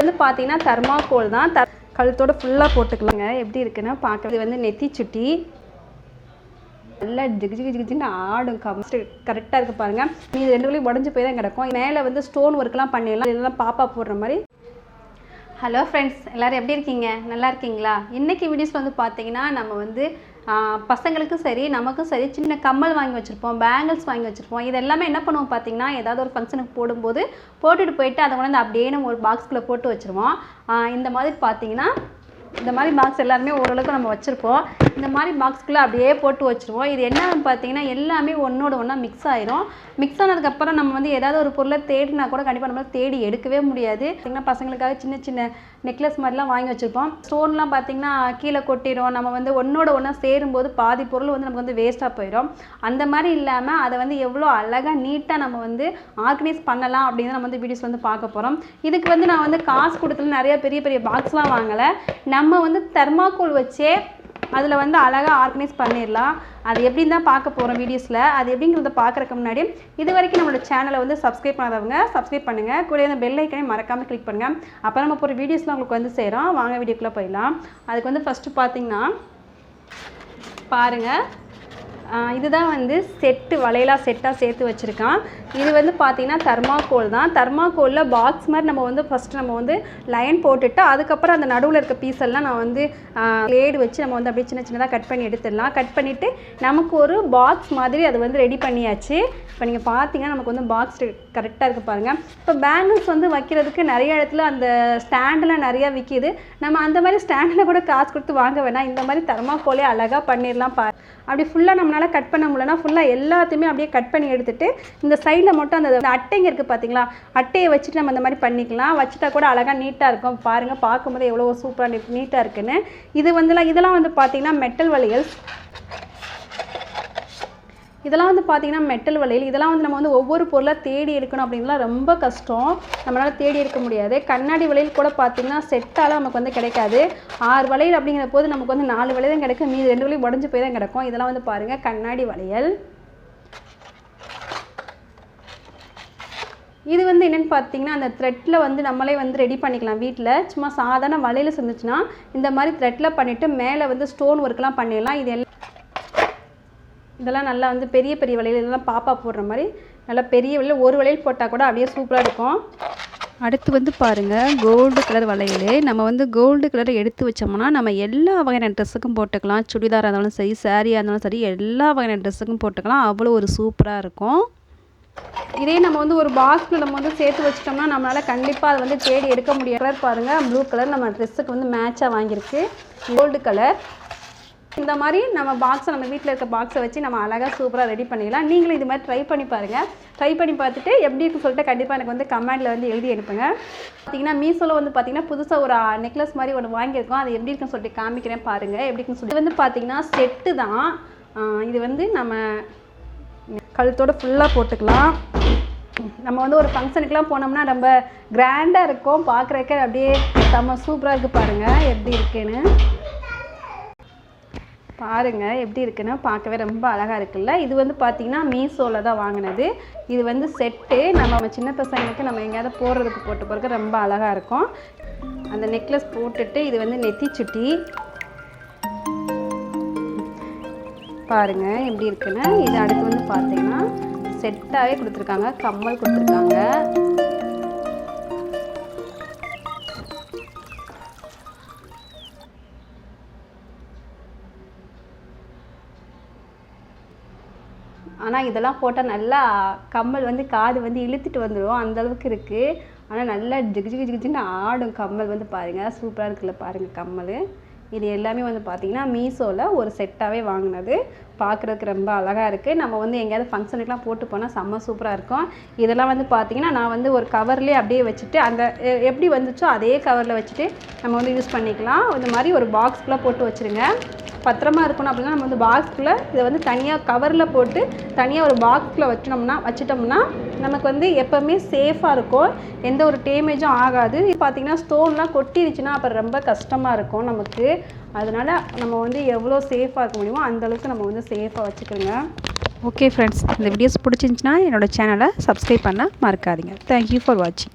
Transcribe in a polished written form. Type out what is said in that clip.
வந்து பார்த்தீங்கன்னா தர்மாக்கோல் தான். கழுத்தோட ஃபுல்லாக போட்டுக்கலாங்க. எப்படி இருக்குன்னா பார்க்குறது வந்து நெத்தி சுட்டி நல்லா ஜிகு ஜிகு ஜிகுன்னு ஆடும். கரெக்டாக இருக்குது பாருங்கள். இது 2 வழியும் உடஞ்சி போய் தான் கிடக்கும். மேலே வந்து ஸ்டோன் ஒர்க்லாம் பண்ணிடலாம். இதெல்லாம் பாப்பா போடுற மாதிரி. ஹலோ ஃப்ரெண்ட்ஸ், எல்லோரும் எப்படி இருக்கீங்க? நல்லா இருக்கீங்களா? இன்றைக்கி வீடியோஸ் வந்து பார்த்தீங்கன்னா நம்ம வந்து பசங்களுக்கும் சரி நமக்கும் சரி சின்ன கம்மல் வாங்கி வச்சுருப்போம், பேங்கிள்ஸ் வாங்கி வச்சுருப்போம். இது எல்லாமே என்ன பண்ணுவோம் பார்த்தீங்கன்னா, ஏதாவது ஒரு ஃபங்க்ஷனுக்கு போடும்போது போட்டுட்டு போயிட்டு அதை கொண்டு அப்படியே நம்ம ஒரு பாக்ஸ்குள்ளே போட்டு வச்சுருவோம். இந்த மாதிரி பார்த்தீங்கன்னா இந்த மாதிரி பாக்ஸ் எல்லாருமே ஓரளவுக்கு நம்ம வச்சுருப்போம். இந்த மாதிரி பாக்ஸ்குள்ளே அப்படியே போட்டு வச்சுருவோம். இது என்னன்னு பார்த்தீங்கன்னா எல்லாமே ஒன்றோட ஒன்றா மிக்ஸ் ஆயிரும். மிக்ஸ் ஆனதுக்கப்புறம் நம்ம வந்து ஏதாவது ஒரு பொருளை தேடினா கூட கண்டிப்பாக நம்மளால் தேடி எடுக்கவே முடியாது. பார்த்திங்கன்னா பசங்களுக்காக சின்ன சின்ன நெக்லஸ் மாதிரிலாம் வாங்கி வச்சுருப்போம். ஸ்டோன்லாம் பார்த்திங்கன்னா கீழே கொட்டிடும். நம்ம வந்து ஒன்றோட ஒன்றா சேரும்போது பாதி பொருள் வந்து நமக்கு வந்து வேஸ்ட்டாக போயிடும். அந்த மாதிரி இல்லாமல் அதை வந்து எவ்வளோ அழகாக நீட்டாக நம்ம வந்து ஆர்கனைஸ் பண்ணலாம் அப்படின்னு நம்ம வந்து வீடியோஸ் வந்து பார்க்க போகிறோம். இதுக்கு வந்து நான் வந்து காசு கொடுத்துல நிறைய பெரிய பெரிய பாக்ஸ்லாம் வாங்கலை. நம்ம வந்து தெர்மாக்கோல் வச்சே அதில் வந்து அழகாக ஆர்கனைஸ் பண்ணிடலாம். அது எப்படின்னு தான் பார்க்க போகிறோம் வீடியோஸில். அது எப்படிங்கிறத பார்க்குறக்கு முன்னாடி இது வரைக்கும் நம்மளோட சேனலை வந்து சப்ஸ்கிரைப் பண்ணாதவங்க சப்ஸ்கிரைப் பண்ணுங்கள். கூட இந்த பெல் ஐக்கனை மறக்காமல் கிளிக் பண்ணுங்கள். அப்போ நம்ம போகிற வீடியோஸ்லாம் உங்களுக்கு வந்து சேரும். வாங்க வீடியோக்குள்ளே போயிடலாம். அதுக்கு வந்து ஃபஸ்ட்டு பார்த்திங்கன்னா பாருங்கள், இதுதான் வந்து செட்டு வளையலாக செட்டாக சேர்த்து வச்சுருக்கான். இது வந்து பார்த்திங்கன்னா தர்மாக்கோல் தான். தர்மாக்கோலில் பாக்ஸ் மாதிரி நம்ம வந்து ஃபஸ்ட்டு நம்ம வந்து லைன் போட்டுட்டு அதுக்கப்புறம் அந்த நடுவில் இருக்க பீஸ் எல்லாம் நான் வந்து லேடு வச்சு நம்ம வந்து அப்படியே சின்ன சின்னதாக கட் பண்ணி எடுத்துடலாம். கட் பண்ணிவிட்டு நமக்கு ஒரு பாக்ஸ் மாதிரி அது வந்து ரெடி பண்ணியாச்சு. இப்போ நீங்கள் பார்த்தீங்கன்னா நமக்கு வந்து பாக்ஸ் கரெக்டாக இருக்குது பாருங்கள். இப்போ பேங்கிள்ஸ் வந்து வைக்கிறதுக்கு நிறைய இடத்துல அந்த ஸ்டாண்டெலாம் நிறையா விற்கிது. நம்ம அந்த மாதிரி ஸ்டாண்டில் கூட காசு கொடுத்து வாங்க வேணாம். இந்த மாதிரி தர்மாக்கோலே அழகாக பண்ணிடலாம். அப்படி ஃபுல்லாக நம்மளால் கட் பண்ண முடியலன்னா ஃபுல்லாக எல்லாத்தையுமே அப்படியே கட் பண்ணி எடுத்துகிட்டு இந்த சைடில் மட்டும் அந்த அட்டைங்க இருக்குது பார்த்தீங்களா, அட்டையை வச்சுட்டு நம்ம இந்த மாதிரி பண்ணிக்கலாம். வச்சுட்டா கூட அழகாக நீட்டாக இருக்கும். பாருங்கள், பார்க்கும்போது எவ்வளோ சூப்பராக நீட்டாக இருக்குன்னு. இது வந்து இதெல்லாம் வந்து பார்த்திங்கன்னா மெட்டல் வளையல்ஸ். இதெல்லாம் வந்து பார்த்திங்கன்னா மெட்டல் வளையல். இதெல்லாம் வந்து நம்ம வந்து ஒவ்வொரு பொருளாக தேடி எடுக்கணும் அப்படின்லாம் ரொம்ப கஷ்டம். நம்மளால் தேடி எடுக்க முடியாது. கண்ணாடி வளையல் கூட பார்த்திங்கன்னா செட்டால் நமக்கு வந்து கிடைக்காது. 6 வளையல் அப்படிங்கிற போது நமக்கு வந்து 4 வளையல் தான் கிடைக்கும். மீது 2 வளையல் உடஞ்சி போய் தான் கிடக்கும். இதெல்லாம் வந்து பாருங்கள் கண்ணாடி வளையல். இது வந்து என்னென்னு பார்த்தீங்கன்னா அந்த த்ரெட்டில் வந்து நம்மளே வந்து ரெடி பண்ணிக்கலாம் வீட்டில். சும்மா சாதாரண வளையல் இருந்துச்சுன்னா இந்த மாதிரி த்ரெட்டில் பண்ணிவிட்டு மேலே வந்து ஸ்டோன் ஒர்க்லாம் பண்ணிடலாம். இதெல்லாம் நல்லா வந்து பெரிய பெரிய வளையல், இதெல்லாம் பாப்பா போடுற மாதிரி நல்லா பெரிய வளையல். ஒரு வளையல் போட்டால் கூட அப்படியே சூப்பராக இருக்கும். அடுத்து வந்து பாருங்கள் கோல்டு கலர் வளையல். நம்ம வந்து கோல்டு கலரை எடுத்து வச்சோம்னா நம்ம எல்லா வகையான ட்ரெஸ்ஸுக்கும் போட்டுக்கலாம். சுடிதாராக இருந்தாலும் சரி, சாரியாக இருந்தாலும் சரி, எல்லா வகையான ட்ரெஸ்ஸுக்கும் போட்டுக்கலாம். அவ்வளோ ஒரு சூப்பராக இருக்கும். இதே நம்ம வந்து ஒரு பாக்ஸில் நம்ம வந்து சேர்த்து வச்சிட்டோம்னா நம்மளால் கண்டிப்பாக அதை வந்து தேடி எடுக்க முடியாது. கலர் பாருங்கள், ப்ளூ கலர் நம்ம ட்ரெஸ்ஸுக்கு வந்து மேட்சாக வாங்கியிருக்கு. Gold colour. இந்த மாதிரி நம்ம பாக்ஸை நம்ம வீட்டில் இருக்க பாக்ஸை வச்சு நம்ம அழகாக சூப்பராக ரெடி பண்ணிடலாம். நீங்களும் இது மாதிரி ட்ரை பண்ணி பாருங்கள். ட்ரை பண்ணி பார்த்துட்டு எப்படி இருக்குன்னு சொல்லிட்டு கண்டிப்பாக எனக்கு வந்து கமெண்டில் வந்து எழுதி அனுப்புங்க. பார்த்திங்கன்னா மீஷோவில் வந்து பார்த்திங்கன்னா புதுசாக ஒரு நெக்லஸ் மாதிரி ஒன்று வாங்கியிருக்கோம். அது எப்படி இருக்குன்னு சொல்லிட்டு காமிக்கிறேன் பாருங்கள். எப்படி இருக்குன்னு சொல்லி இது வந்து பார்த்திங்கன்னா செட்டு தான். இது வந்து நம்ம கழுத்தோடு ஃபுல்லாக போட்டுக்கலாம். நம்ம வந்து ஒரு ஃபங்க்ஷனுக்குலாம் போனோம்னா ரொம்ப கிராண்டாக இருக்கும். பார்க்குறக்க அப்படியே செம்ம சூப்பராக இருக்குது. பாருங்கள் எப்படி இருக்குன்னு பாருங்கள். எப்படி இருக்குன்னு பார்க்கவே ரொம்ப அழகாக இருக்குல்ல. இது வந்து பார்த்திங்கன்னா மீஷோவில் தான் வாங்கினது. இது வந்து செட்டு. நம்ம சின்ன பசங்களுக்கு நம்ம எங்கேயாவது போடுறதுக்கு போட்டு போகிறதுக்கு ரொம்ப அழகாக இருக்கும். அந்த நெக்லஸ் போட்டுட்டு இது வந்து நெத்தி சுட்டி பாருங்கள் எப்படி இருக்குன்னு. இது அடுத்து வந்து பார்த்திங்கன்னா செட்டாகவே கொடுத்துருக்காங்க. கம்மல் கொடுத்துருக்காங்க. ஆனால் இதெல்லாம் போட்டால் நல்லா கம்மல் வந்து காது வந்து இழுத்துட்டு வந்துடும். அந்தளவுக்கு இருக்குது. ஆனால் நல்லா ஜிகு ஜிகு ஜிகுன்னு ஆடும் கம்மல் வந்து பாருங்கள். சூப்பராக இருக்குல்ல பாருங்கள் கம்மல். இது எல்லாமே வந்து பார்த்திங்கன்னா மீஷோவில் ஒரு செட்டாகவே வாங்கினது. பார்க்குறதுக்கு ரொம்ப அழகாக இருக்குது. நம்ம வந்து எங்கேயாவது ஃபங்க்ஷனுக்குலாம் போட்டு போனால் செம்ம சூப்பராக இருக்கும். இதெல்லாம் வந்து பார்த்திங்கன்னா நான் வந்து ஒரு கவர்லேயே அப்படியே வச்சுட்டு அந்த எப்படி வந்துச்சோ அதே கவரில் வச்சுட்டு நம்ம வந்து யூஸ் பண்ணிக்கலாம். இந்த மாதிரி ஒரு பாக்ஸ்குள்ளே போட்டு வச்சுருங்க. பத்திரமா இருக்கணும் அப்படின்னா நம்ம வந்து பாக்ஸ்குள்ளே இதை வந்து தனியாக கவரில் போட்டு தனியாக ஒரு பாக்ஸில் வச்சிட்டோம்னா நமக்கு வந்து எப்போவுமே சேஃபாக இருக்கும். எந்த ஒரு டேமேஜும் ஆகாது. பார்த்திங்கன்னா ஸ்டோன்லாம் கொட்டிருச்சுன்னா அப்புறம் ரொம்ப கஷ்டமாக இருக்கும் நமக்கு. அதனால் நம்ம வந்து எவ்வளோ சேஃபாக இருக்க முடியுமோ அந்தளவுக்கு நம்ம வந்து சேஃபாக வச்சுக்கிறோங்க. ஓகே ஃப்ரெண்ட்ஸ், இந்த வீடியோஸ் பிடிச்சிருந்துச்சின்னா என்னோடய சேனலை சப்ஸ்கிரைப் பண்ண மறக்காதீங்க. தேங்க்யூ ஃபார் வாட்சிங்.